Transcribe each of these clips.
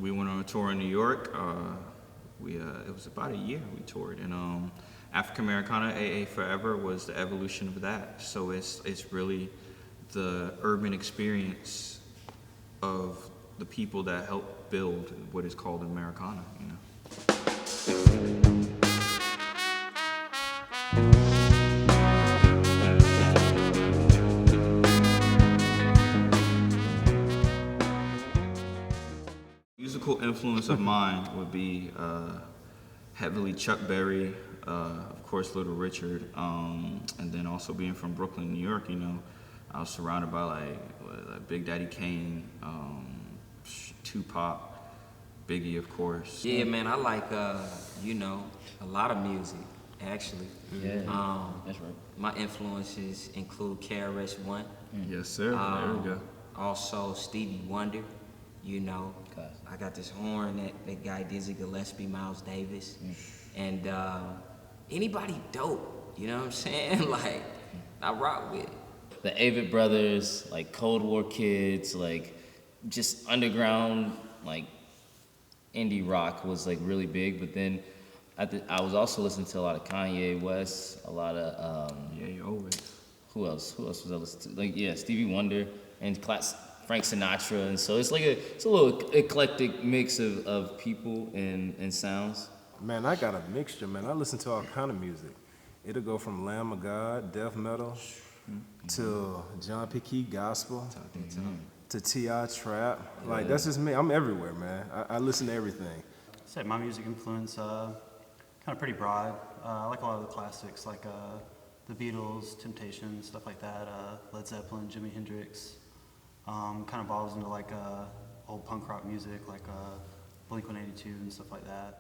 we went on a tour in New York. It was about a year we toured, and Americana AA Forever was the evolution of that. So it's really the urban experience of the people that helped build what is called Americana, you know. Musical influence of mine would be heavily Chuck Berry, of course Little Richard, and then also being from Brooklyn, New York, you know, I was surrounded by like Big Daddy Kane, Tupac, Biggie, of course. Yeah, man, I like you know, a lot of music actually. Yeah, that's right. My influences include KRS-One. Yes, sir. There we go. Also Stevie Wonder. You know, I got this horn that guy Dizzy Gillespie, Miles Davis, and anybody dope. You know what I'm saying? Like, I rock with it. The Avett Brothers, like Cold War Kids, like just underground, like indie rock was like really big. But then I was also listening to a lot of Kanye West, a lot of yeah, always. Who else was I listening to? Like Stevie Wonder and Frank Sinatra, and so it's like it's a little eclectic mix of people and sounds. Man, I got a mixture, man. I listen to all kind of music. It'll go from Lamb of God, death metal, to John P. Key gospel, to T.I. trap. Like, that's just me. I'm everywhere, man. I listen to everything. I'd say my music influence, kind of pretty broad. I like a lot of the classics, like the Beatles, Temptations, stuff like that, Led Zeppelin, Jimi Hendrix. Kind of evolves into like old punk rock music, like Blink-182 and stuff like that.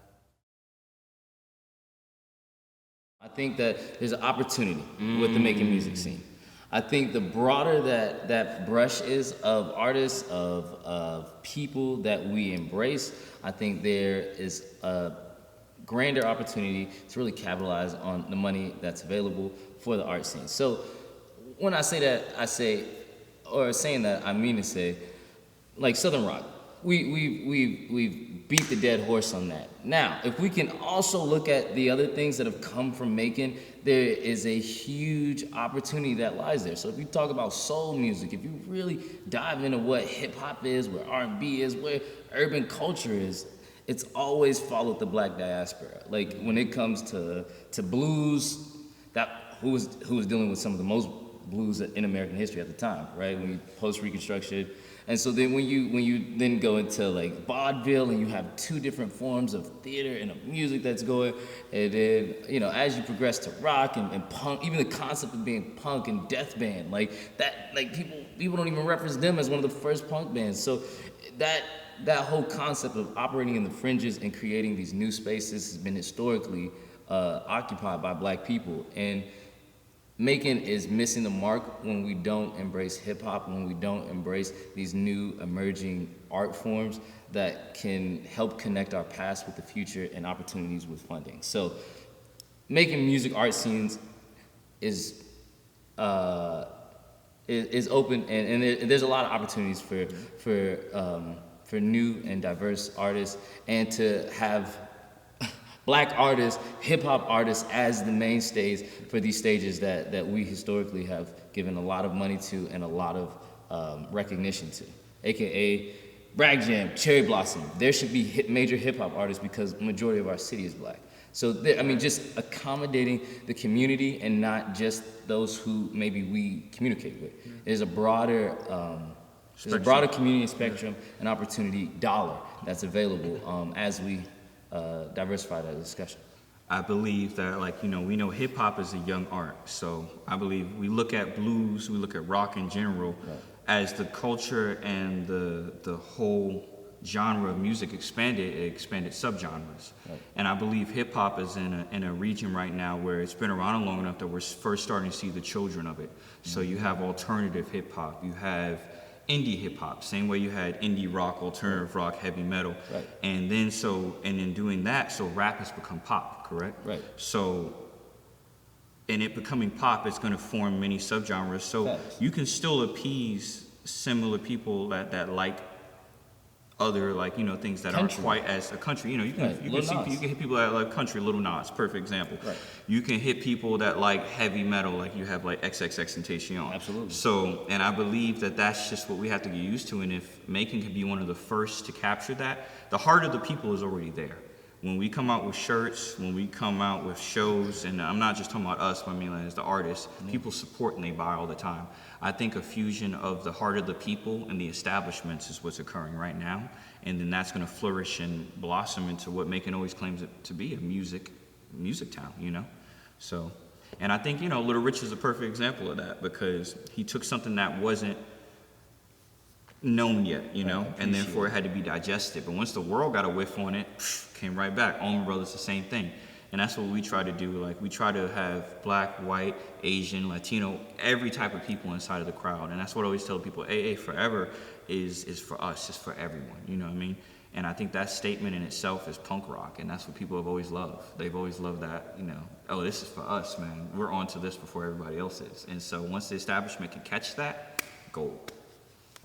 I think that there's an opportunity with the making music scene. I think the broader that brush is of artists, of people that we embrace, I think there is a grander opportunity to really capitalize on the money that's available for the art scene. So when I say that, saying that, I mean to say, like Southern Rock, we've beat the dead horse on that. Now, if we can also look at the other things that have come from Macon, there is a huge opportunity that lies there. So if you talk about soul music, if you really dive into what hip hop is, where R&B is, where urban culture is, it's always followed the Black diaspora. Like when it comes to blues, who was dealing with some of the most blues in American history at the time, right? When you post-Reconstruction. And so then when you then go into like vaudeville and you have two different forms of theater and of music that's going, and then, you know, as you progress to rock and punk, even the concept of being punk and death band, like that, like people don't even reference them as one of the first punk bands. So that whole concept of operating in the fringes and creating these new spaces has been historically occupied by Black people. And Macon is missing the mark when we don't embrace hip-hop, when we don't embrace these new emerging art forms that can help connect our past with the future and opportunities with funding. So making music art scenes is open, and there's a lot of opportunities for new and diverse artists, and to have Black artists, hip-hop artists as the mainstays for these stages that we historically have given a lot of money to and a lot of recognition to, AKA Bragg Jam, Cherry Blossom. There should be major hip-hop artists because the majority of our city is Black. So, just accommodating the community and not just those who maybe we communicate with. There's a broader community spectrum and opportunity dollar that's available as we diversify that discussion. I believe that, we know hip hop is a young art. So I believe we look at blues, we look at rock in general, right, as the culture and the whole genre of music expanded subgenres. Right. And I believe hip hop is in a region right now where it's been around long enough that we're first starting to see the children of it. Mm-hmm. So you have alternative hip hop, you have indie hip hop, same way you had indie rock, alternative rock, heavy metal. Right. And then in doing that, so rap has become pop, correct? Right. So in it becoming pop, it's gonna form many subgenres. So you can still appease similar people that like other like, you know, things that Country. aren't quite as a country. You know, you can Right, Lil Nas. you can hit people that like country, Little Nas, perfect example. Right. You can hit people that like heavy metal, like you have like XXXTentacion. Absolutely. So, and I believe that that's just what we have to get used to. And if MACON can be one of the first to capture that, the heart of the people is already there. When we come out with shirts, when we come out with shows, and I'm not just talking about us, but I mean like, as the artists, people support and they buy all the time. I think a fusion of the heart of the people and the establishments is what's occurring right now, and then that's going to flourish and blossom into what MACON always claims it to be, a music town, you know? So, and I think, you know, Little Rich is a perfect example of that because he took something that wasn't known yet, you know, and therefore it had to be digested. But once the world got a whiff on it, came right back. Allman Brothers, the same thing. And that's what we try to do. Like, we try to have black, white, Asian, Latino, every type of people inside of the crowd. And that's what I always tell people, AA Forever is for us, it's for everyone, you know what I mean? And I think that statement in itself is punk rock, and that's what people have always loved. They've always loved that, you know, oh, this is for us, man. We're on to this before everybody else is. And so once the establishment can catch that, gold.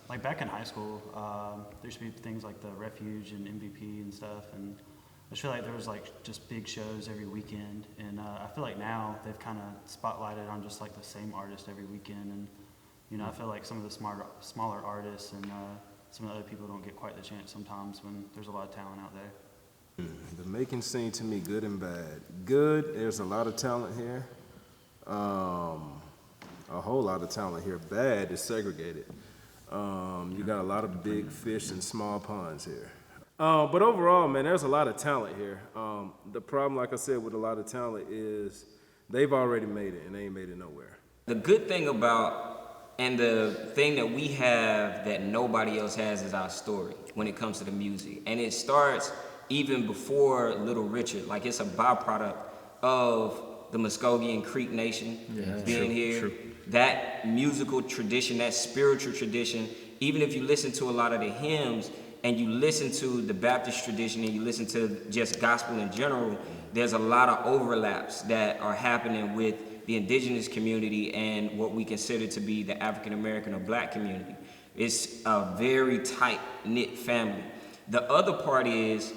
Like back in high school, there used to be things like the Refuge and MVP and stuff, and I just feel like there was like just big shows every weekend, and I feel like now they've kind of spotlighted on just like the same artist every weekend, and you know I feel like some of the smaller artists and some of the other people don't get quite the chance sometimes when there's a lot of talent out there. The MACON scene to me, good and bad. Good, there's a lot of talent here. A whole lot of talent here. Bad is segregated. You got a lot of big fish and small ponds here. But overall, man, there's a lot of talent here. The problem, like I said, with a lot of talent is they've already made it and they ain't made it nowhere. The good thing about, and the thing that we have that nobody else has is our story when it comes to the music. And it starts even before Little Richard. Like, it's a byproduct of the Muskogean Creek Nation being here. True. That musical tradition, that spiritual tradition, even if you listen to a lot of the hymns and you listen to the Baptist tradition and you listen to just gospel in general, there's a lot of overlaps that are happening with the indigenous community and what we consider to be the African American or black community. It's a very tight-knit family. The other part is,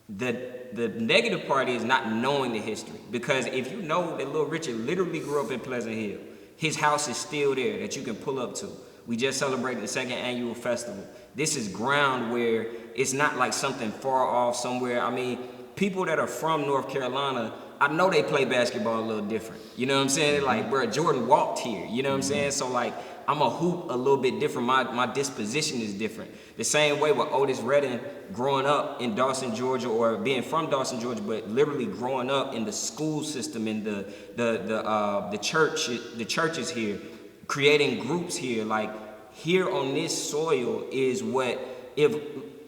the negative part is not knowing the history. Because if you know that Little Richard literally grew up in Pleasant Hill, his house is still there that you can pull up to. We just celebrated the 2nd annual festival. This is ground where it's not like something far off somewhere. I mean, people that are from North Carolina, I know they play basketball a little different. You know what I'm saying? Like, bro, Jordan walked here. You know what I'm saying? So, like, I'm a hoop a little bit different. My disposition is different. The same way with Otis Redding growing up in Dawson, Georgia, or being from Dawson, Georgia, but literally growing up in the school system, in the churches here, creating groups here. Like, here on this soil is what, if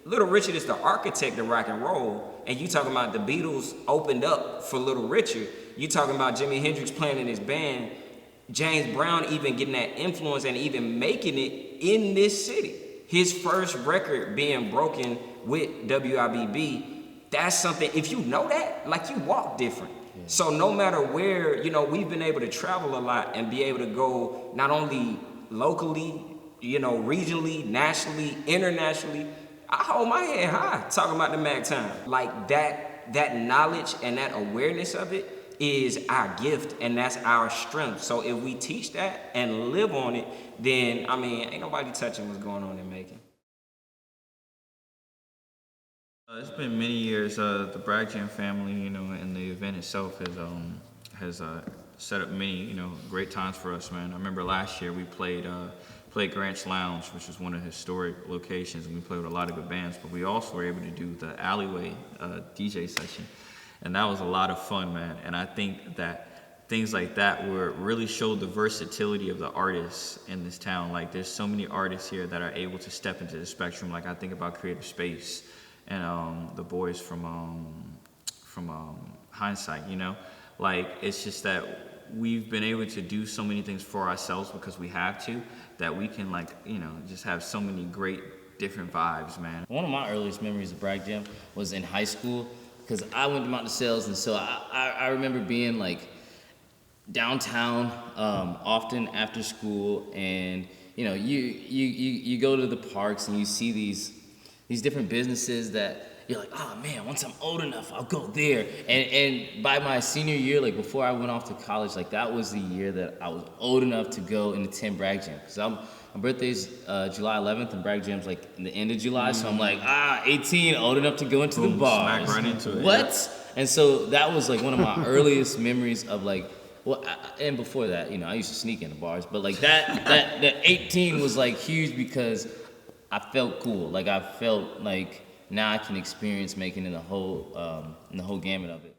Little Richard is the architect of rock and roll, and you talking about the Beatles opened up for Little Richard, you talking about Jimi Hendrix playing in his band, James Brown even getting that influence and even making it in this city. His first record being broken with WIBB, that's something, if you know that, like, you walk different. Yeah. So no matter where, you know, we've been able to travel a lot and be able to go not only locally, you know, regionally, nationally, internationally. I hold my head high talking about the Mac time. Like, that knowledge and that awareness of it is our gift, and that's our strength. So if we teach that and live on it, then, I mean, ain't nobody touching what's going on in MACON. It's been many years. The Bragg family, you know, and the event itself has set up many, you know, great times for us, man. I remember last year we played Grant's Lounge, which is one of the historic locations, and we played with a lot of good bands, but we also were able to do the alleyway DJ session, and that was a lot of fun, man. And I think that things like that were really showed the versatility of the artists in this town. Like, there's so many artists here that are able to step into the spectrum. Like, I think about Creative Space and the boys from Hindsight, you know? Like, it's just that we've been able to do so many things for ourselves because we have to, that we can, like, you know, just have so many great different vibes, man. One of my earliest memories of Bragg Jam was in high school, because I went to Mount DeSales, and so I remember being like downtown often after school, and you know, you go to the parks and you see these different businesses that you're like, oh man, once I'm old enough, I'll go there. And by my senior year, like before I went off to college, like that was the year that I was old enough to go and attend Bragg Gym. Because my birthday's July 11th, and Bragg Gym's like in the end of July. So I'm like, 18, old enough to go into the bars. Smack right into it. What? Yeah. And so that was like one of my earliest memories of like, well, and before that, I used to sneak in the bars, but like that 18 was like huge because I felt cool. Like I felt like now I can experience making in the whole gamut of it.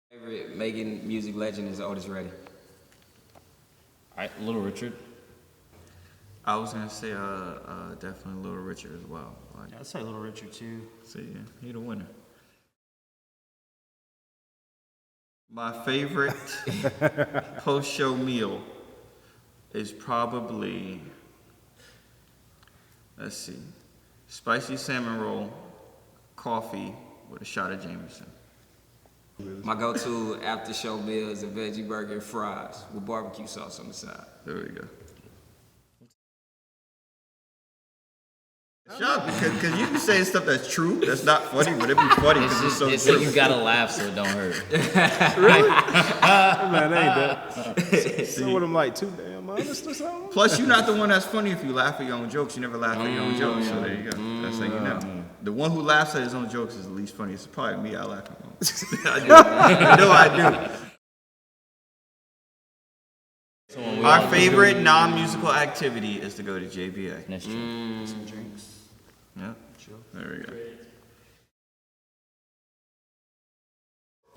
Favorite making music legend is Otis Redding. All right, Little Richard. I was gonna say definitely Little Richard as well. Like, Yeah, I'd say Little Richard too. see, yeah, he the winner. My favorite post-show meal is probably, let's see, spicy salmon roll, coffee with a shot of Jameson. My go-to after show meal is a veggie burger and fries with barbecue sauce on the side. There we go. Shut up, because you be saying stuff that's true, that's not funny, but it be funny because it's so It's true. like you gotta laugh so it don't hurt. Man, ain't that. So what I'm like, too damn honest or something? Plus, you're not the one that's funny if you laugh at your own jokes. You never laugh at your own jokes, so there you go. That's how you know. The one who laughs at his own jokes is the least funny. It's probably me. I laugh at my own. I do. I know I do. Our favorite non-musical activity is to go to JBA. That's true. Some drinks. Yep. There we go.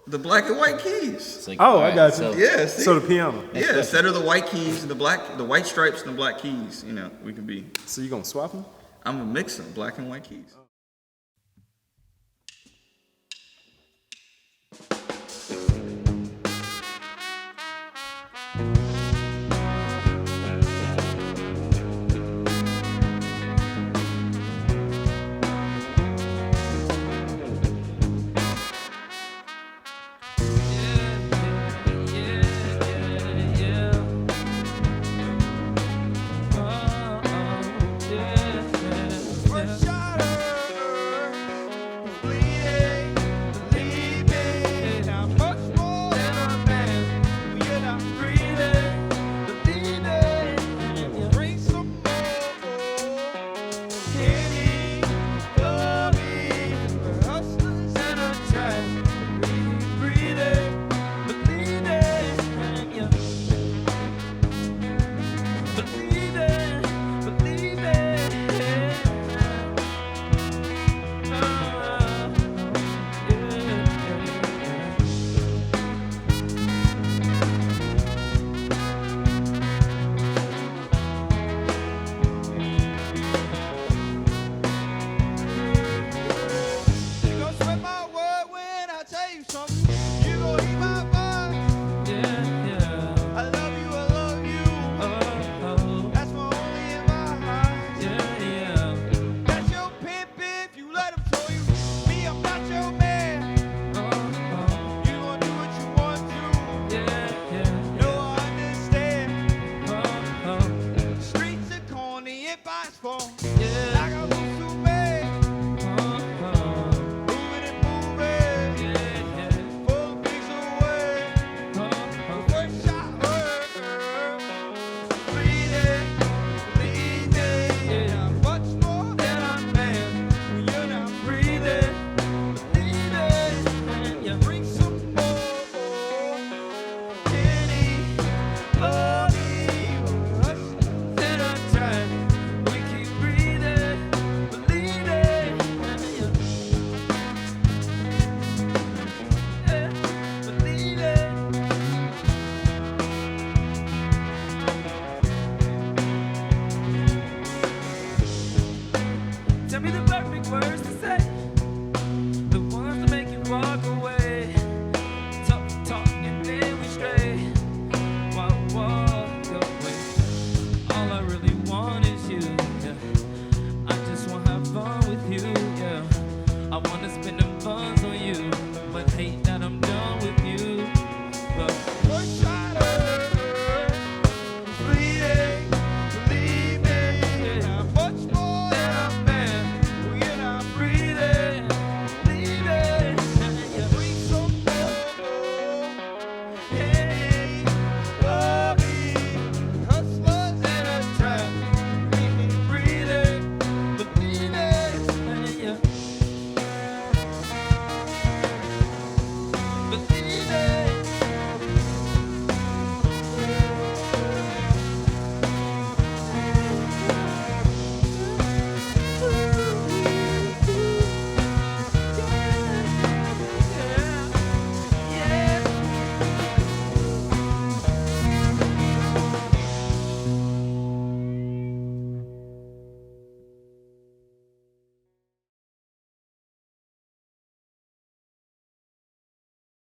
The black and white keys. It's like, Oh, all I right, got you. so- Yeah, see? So the piano. Yeah, instead of the white keys and the white stripes and the black keys, we can be. So you gonna swap them? I'm gonna mix them, black and white keys. Tell me the perfect words to say.